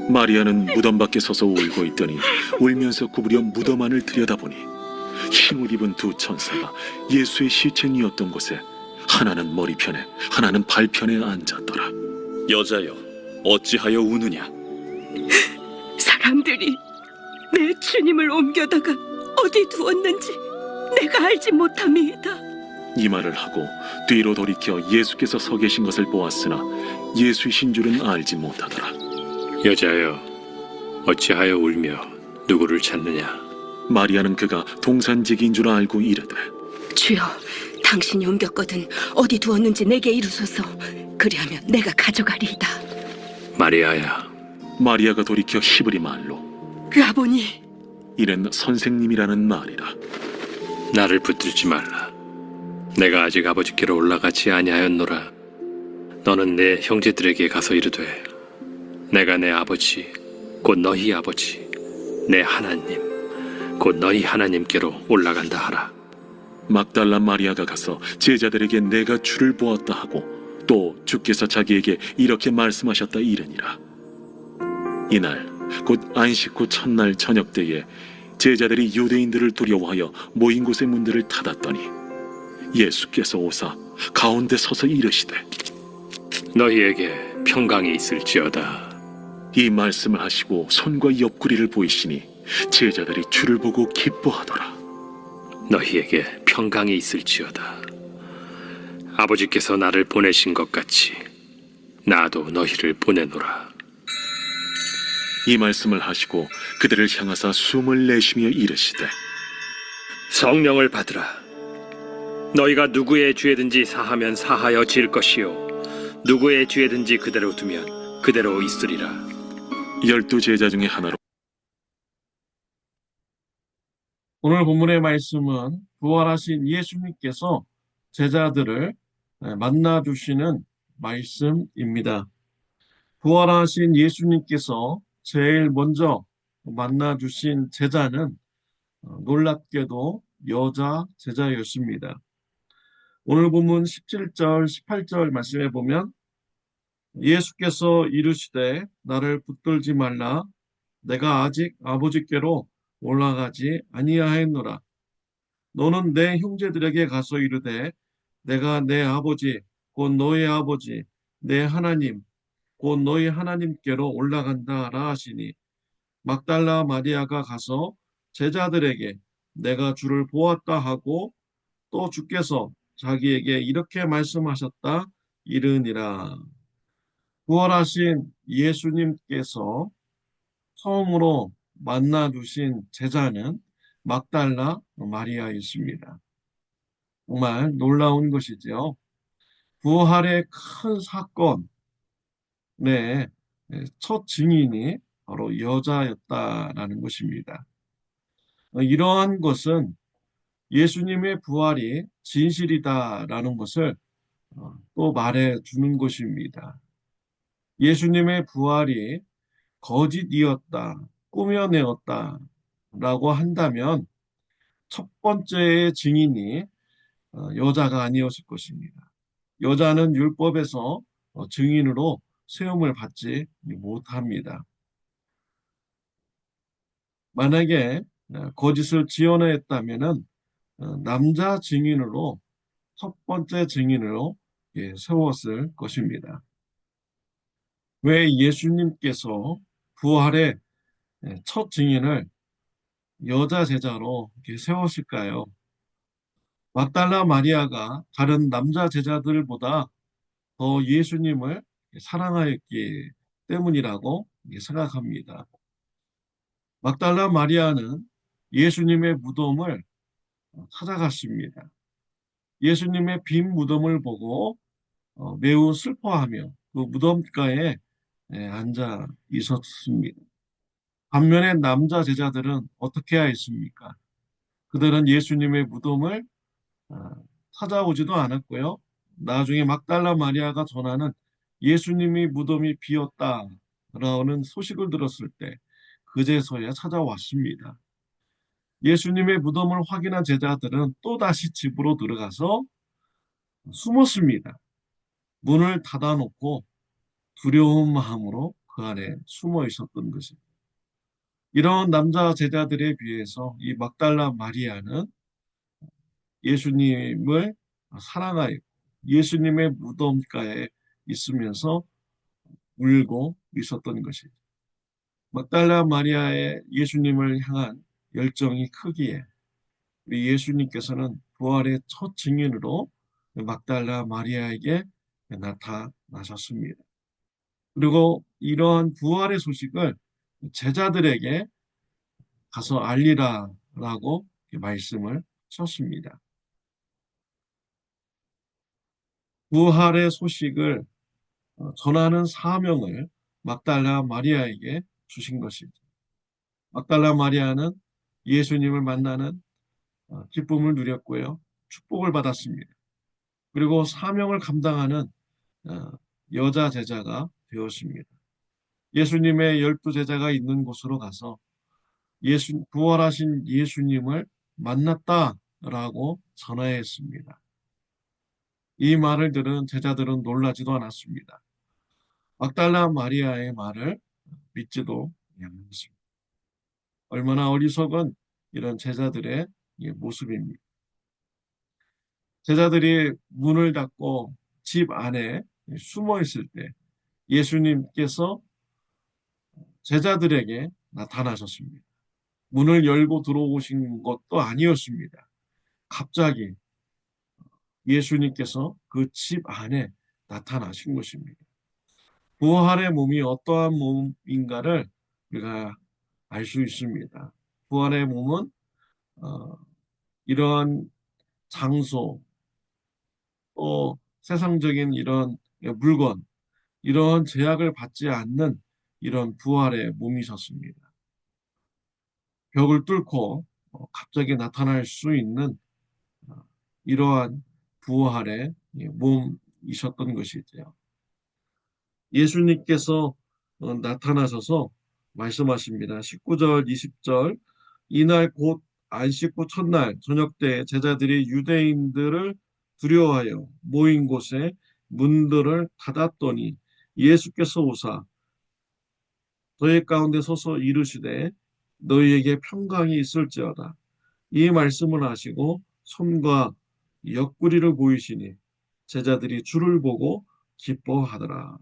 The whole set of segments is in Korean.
마리아는 무덤 밖에 서서 울고 있더니 울면서 구부려 무덤 안을 들여다보니 흰옷 입은 두 천사가 예수의 시체니었던 곳에 하나는 머리편에 하나는 발편에 앉았더라. 여자여, 어찌하여 우느냐? 사람들이 내 주님을 옮겨다가 어디 두었는지 내가 알지 못함이다. 이 말을 하고 뒤로 돌이켜 예수께서 서 계신 것을 보았으나 예수이신 줄은 알지 못하더라. 여자여, 어찌하여 울며 누구를 찾느냐? 마리아는 그가 동산지기인 줄 알고 이르되, 주여, 당신이 옮겼거든 어디 두었는지 내게 이루소서. 그리하면 내가 가져가리이다. 마리아야. 마리아가 돌이켜 히브리 말로 라보니, 이는 선생님이라는 말이라. 나를 붙들지 말라. 내가 아직 아버지께로 올라가지 아니하였노라. 너는 내 형제들에게 가서 이르되, 내가 내 아버지 곧 너희 아버지 내 하나님 곧 너희 하나님께로 올라간다 하라. 막달라 마리아가 가서 제자들에게 내가 주를 보았다 하고 또 주께서 자기에게 이렇게 말씀하셨다 이르니라. 이날 곧 안식 후 첫날 저녁 때에 제자들이 유대인들을 두려워하여 모인 곳의 문들을 닫았더니 예수께서 오사 가운데 서서 이르시되, 너희에게 평강이 있을지어다. 이 말씀을 하시고 손과 옆구리를 보이시니 제자들이 주를 보고 기뻐하더라. 너희에게 평강이 있을지어다. 아버지께서 나를 보내신 것 같이 나도 너희를 보내노라. 이 말씀을 하시고 그들을 향하사 숨을 내쉬며 이르시되, 성령을 받으라. 너희가 누구의 죄든지 사하면 사하여 질 것이요 누구의 죄든지 그대로 두면 그대로 있으리라. 12 제자 중에 하나로 오늘 본문의 말씀은 부활하신 예수님께서 제자들을 만나 주시는 말씀입니다. 부활하신 예수님께서 제일 먼저 만나 주신 제자는 놀랍게도 여자 제자였습니다. 오늘 본문 17절, 18절 말씀에 보면 예수께서 이르시되 나를 붙들지 말라. 내가 아직 아버지께로 올라가지 아니하였노라. 너는 내 형제들에게 가서 이르되 내가 내 아버지 곧 너의 아버지 내 하나님 곧 너희 하나님께로 올라간다 하라 하시니, 막달라 마리아가 가서 제자들에게 내가 주를 보았다 하고 또 주께서 자기에게 이렇게 말씀하셨다 이르니라. 부활하신 예수님께서 처음으로 만나 주신 제자는 막달라 마리아였습니다. 정말 놀라운 것이죠. 부활의 큰 사건의 첫 증인이 바로 여자였다라는 것입니다. 이러한 것은 예수님의 부활이 진실이다라는 것을 또 말해주는 것입니다. 예수님의 부활이 거짓이었다, 꾸며내었다라고 한다면 첫 번째의 증인이 여자가 아니었을 것입니다. 여자는 율법에서 증인으로 세움을 받지 못합니다. 만약에 거짓을 지어냈다면 남자 증인으로 첫 번째 증인으로 세웠을 것입니다. 왜 예수님께서 부활의 첫 증인을 여자 제자로 세웠을까요? 막달라 마리아가 다른 남자 제자들보다 더 예수님을 사랑하였기 때문이라고 생각합니다. 막달라 마리아는 예수님의 무덤을 찾아갔습니다. 예수님의 빈 무덤을 보고 매우 슬퍼하며 그 무덤가에 앉아 있었습니다. 반면에 남자 제자들은 어떻게 하였습니까? 그들은 예수님의 무덤을 찾아오지도 않았고요. 나중에 막달라 마리아가 전하는 예수님이 무덤이 비었다라는 소식을 들었을 때 그제서야 찾아왔습니다. 예수님의 무덤을 확인한 제자들은 또다시 집으로 들어가서 숨었습니다. 문을 닫아놓고 두려운 마음으로 그 안에 숨어 있었던 것입니다. 이런 남자 제자들에 비해서 이 막달라 마리아는 예수님을 사랑하여 예수님의 무덤가에 있으면서 울고 있었던 것이죠. 막달라 마리아의 예수님을 향한 열정이 크기에 우리 예수님께서는 부활의 첫 증인으로 막달라 마리아에게 나타나셨습니다. 그리고 이러한 부활의 소식을 제자들에게 가서 알리라라고 말씀을 하셨습니다. 부활의 소식을 전하는 사명을 막달라 마리아에게 주신 것이죠. 막달라 마리아는 예수님을 만나는 기쁨을 누렸고요. 축복을 받았습니다. 그리고 사명을 감당하는 어, 여자 제자가 되었습니다. 예수님의 12제자가 있는 곳으로 가서 부활하신 예수님을 만났다라고 전하였습니다. 이 말을 들은 제자들은 놀라지도 않았습니다. 막달라 마리아의 말을 믿지도 않았습니다. 얼마나 어리석은 이런 제자들의 모습입니다. 제자들이 문을 닫고 집 안에 숨어 있을 때 예수님께서 제자들에게 나타나셨습니다. 문을 열고 들어오신 것도 아니었습니다. 갑자기 예수님께서 그 집 안에 나타나신 것입니다. 부활의 몸이 어떠한 몸인가를 우리가 알 수 있습니다. 부활의 몸은 이러한 장소, 또 세상적인 이런 물건, 이런 제약을 받지 않는 이런 부활의 몸이셨습니다. 벽을 뚫고 갑자기 나타날 수 있는 이러한 부활의 몸이셨던 것이죠. 예수님께서 나타나셔서 말씀하십니다. 19절, 20절 이날 곧 안식 후 첫날 저녁 때 제자들이 유대인들을 두려워하여 모인 곳에 문들을 닫았더니 예수께서 오사 너희 가운데 서서 이르시되 너희에게 평강이 있을지어다. 이 말씀을 하시고 손과 옆구리를 보이시니 제자들이 주를 보고 기뻐하더라.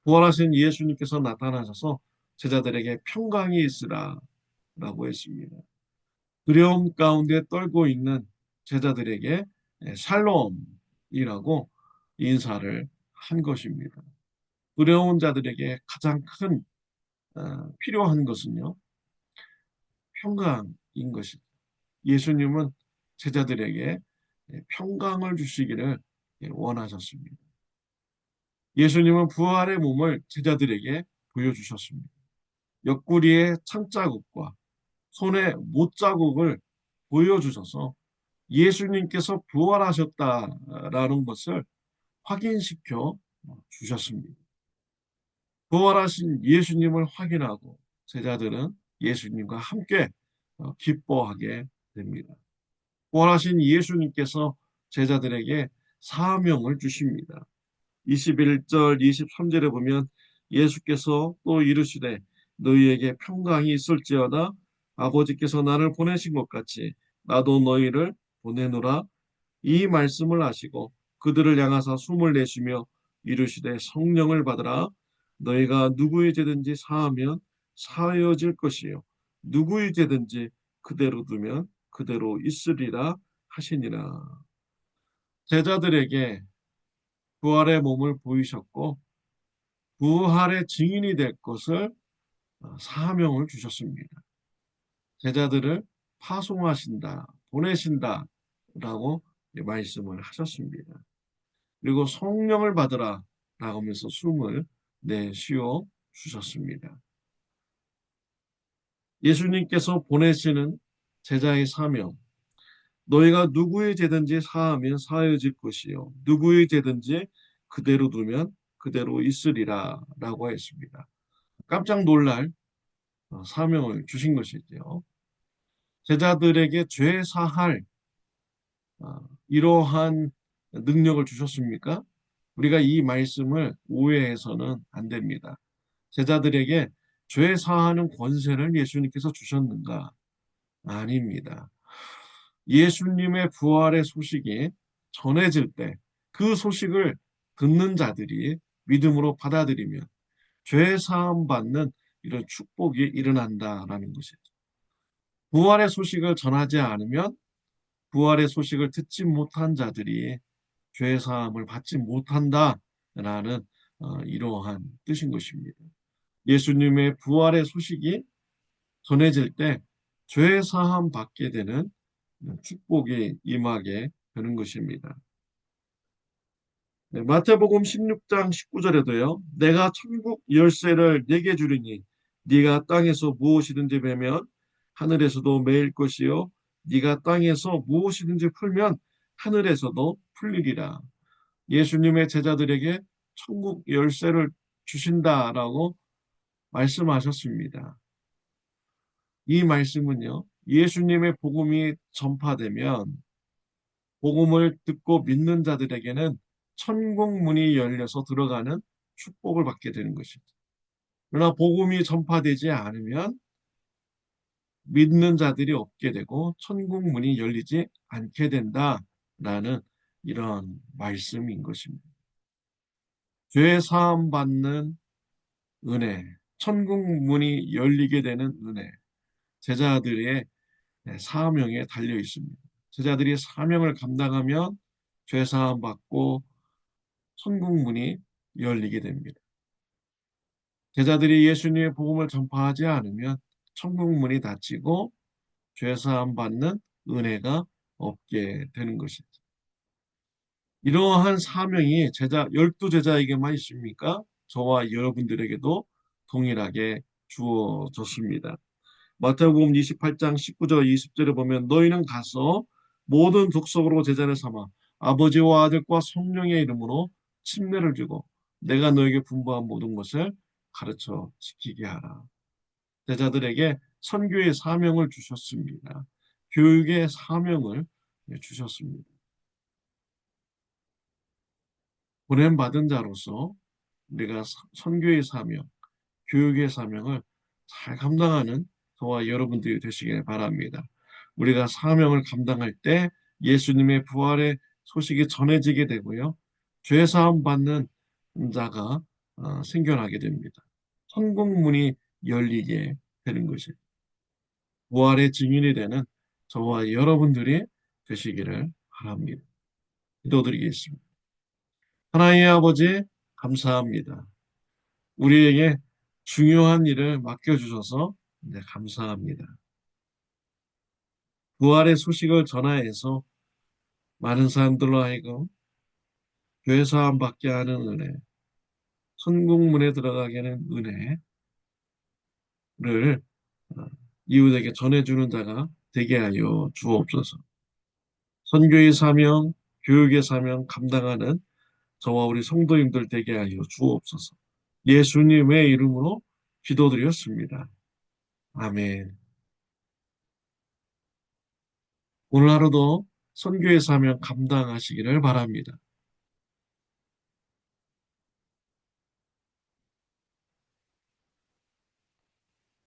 부활하신 예수님께서 나타나셔서 제자들에게 평강이 있으라 라고 했습니다. 두려움 가운데 떨고 있는 제자들에게 샬롬이라고 인사를 한 것입니다. 두려운 자들에게 가장 큰 필요한 것은요, 평강인 것입니다. 예수님은 제자들에게 평강을 주시기를 원하셨습니다. 예수님은 부활의 몸을 제자들에게 보여주셨습니다. 옆구리의 창자국과 손의 못자국을 보여주셔서 예수님께서 부활하셨다라는 것을 확인시켜 주셨습니다. 부활하신 예수님을 확인하고 제자들은 예수님과 함께 기뻐하게 됩니다. 부활하신 예수님께서 제자들에게 사명을 주십니다. 21절, 23절에 보면 예수께서 또 이르시되 너희에게 평강이 있을지어다. 아버지께서 나를 보내신 것 같이 나도 너희를 보내노라. 이 말씀을 하시고 그들을 향하사 숨을 내쉬며 이르시되 성령을 받으라. 너희가 누구의 죄든지 사하면 사하여질 것이요 누구의 죄든지 그대로 두면 그대로 있으리라 하시니라. 제자들에게 부활의 몸을 보이셨고 부활의 증인이 될 것을 사명을 주셨습니다. 제자들을 파송하신다, 보내신다라고 말씀을 하셨습니다. 그리고 성령을 받으라 라고 하면서 숨을 내쉬어 주셨습니다. 예수님께서 보내시는 제자의 사명, 너희가 누구의 죄든지 사하면 사하여질 것이요 누구의 죄든지 그대로 두면 그대로 있으리라 라고 했습니다. 깜짝 놀랄 사명을 주신 것이죠. 제자들에게 죄 사할 이러한 능력을 주셨습니까? 우리가 이 말씀을 오해해서는 안 됩니다. 제자들에게 죄 사하는 권세를 예수님께서 주셨는가? 아닙니다. 예수님의 부활의 소식이 전해질 때 그 소식을 듣는 자들이 믿음으로 받아들이면 죄 사함 받는 이런 축복이 일어난다라는 것이죠. 부활의 소식을 전하지 않으면 부활의 소식을 듣지 못한 자들이 죄 사함을 받지 못한다라는 이러한 뜻인 것입니다. 예수님의 부활의 소식이 전해질 때 죄 사함 받게 되는 축복이 임하게 되는 것입니다. 네, 마태복음 16장 19절에도요. 내가 천국 열쇠를 네게 주리니 네가 땅에서 무엇이든지 베면 하늘에서도 매일 것이요 네가 땅에서 무엇이든지 풀면 하늘에서도 풀리리라. 예수님의 제자들에게 천국 열쇠를 주신다라고 말씀하셨습니다. 이 말씀은요. 예수님의 복음이 전파되면 복음을 듣고 믿는 자들에게는 천국 문이 열려서 들어가는 축복을 받게 되는 것이죠. 그러나 복음이 전파되지 않으면 믿는 자들이 없게 되고 천국 문이 열리지 않게 된다라는 이런 말씀인 것입니다. 죄 사함 받는 은혜, 천국 문이 열리게 되는 은혜, 제자들의 사명에 달려 있습니다. 제자들이 사명을 감당하면 죄 사함 받고 천국 문이 열리게 됩니다. 제자들이 예수님의 복음을 전파하지 않으면 천국 문이 닫히고 죄 사함 받는 은혜가 없게 되는 것이죠. 이러한 사명이 열두 제자에게만 있습니까? 저와 여러분들에게도 동일하게 주어졌습니다. 마태복음 28장 19절 20절에 보면 너희는 가서 모든 족속으로 제자를 삼아 아버지와 아들과 성령의 이름으로 침례를 주고 내가 너에게 분부한 모든 것을 가르쳐 지키게 하라. 제자들에게 선교의 사명을 주셨습니다. 교육의 사명을 주셨습니다. 보냄받은 자로서 우리가 선교의 사명, 교육의 사명을 잘 감당하는 저와 여러분들이 되시길 바랍니다. 우리가 사명을 감당할 때 예수님의 부활의 소식이 전해지게 되고요. 죄 사함 받는 자가 생겨나게 됩니다. 천국 문이 열리게 되는 것이 부활의 증인이 되는 저와 여러분들이 되시기를 바랍니다. 기도드리겠습니다. 하나님의 아버지 감사합니다. 우리에게 중요한 일을 맡겨주셔서 감사합니다. 부활의 소식을 전하여서 많은 사람들로 하여금 죄 사함 받게 하는 은혜, 천국문에 들어가게 하는 은혜를 이웃에게 전해주는 자가 되게 하여 주옵소서. 선교의 사명, 교육의 사명 감당하는 저와 우리 성도님들 되게 하여 주옵소서. 예수님의 이름으로 기도드렸습니다. 아멘. 오늘 하루도 선교의 사명 감당하시기를 바랍니다.